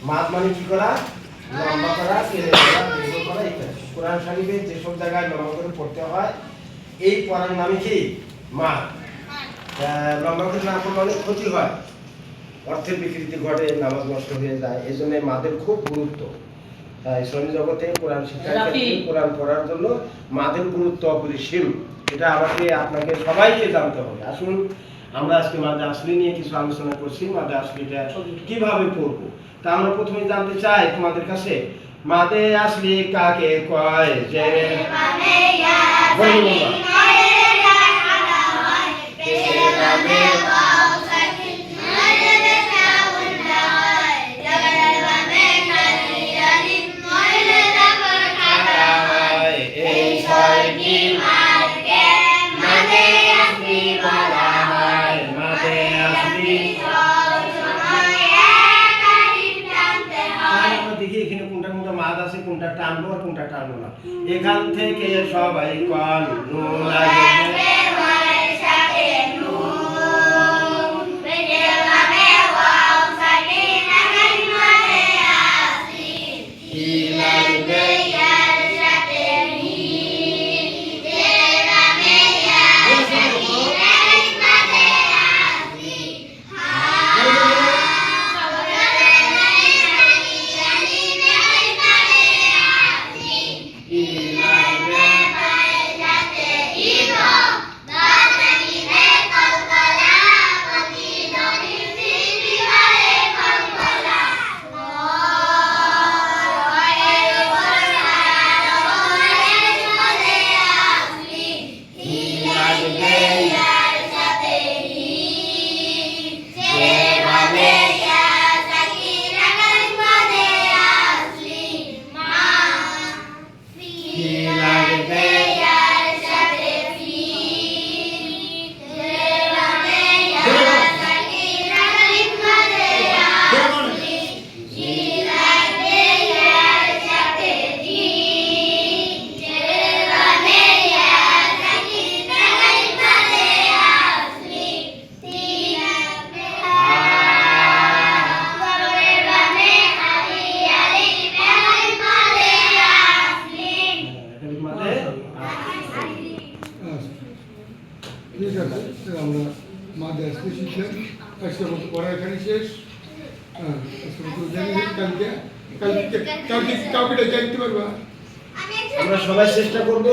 মাদ মানে কি করা, লম্বা করা, টেনে করা, দীর্ঘ করা ইত্যাদি। কোরআন শরীফে যেসব জায়গায় লম্বা করে পড়তে হয় এই পড়ার নামে কি মাদ। লম্বা করে না পড়লে অনেক ক্ষতি হয়, অর্থের বিকৃতি ঘটে, নামাজ নষ্ট হয়ে যায়। এই জন্য মাদের খুব গুরুত্ব। ইসলামী জগতে কোরআন শিক্ষার ক্ষেত্রে কোরআন পড়ার জন্য মাদের গুরুত্ব অপরিসীম। এটা আপনাকে সবাইকে জানতে হবে। আসুন আমরা আজকে মাদে আসলি নিয়ে কিছু আলোচনা করছি। মাদে আসলিটা কিভাবে পড়বো তা আমরা প্রথমে জানতে চাই তোমাদের কাছে। মাদে আসলি কাকে কয়? যে কোনটা টানবো আর কোনটা টানবো না, এখান থেকে সবাই কন নুন লাগে। ঠিক আছে, আমরা মাদে আসলে শিখলাম। আজকে মতো পড়া এখানে শেষ। আজকে মতো জানি কালকে কাউকে জানতে পারবা। আমরা সবাই চেষ্টা করবো।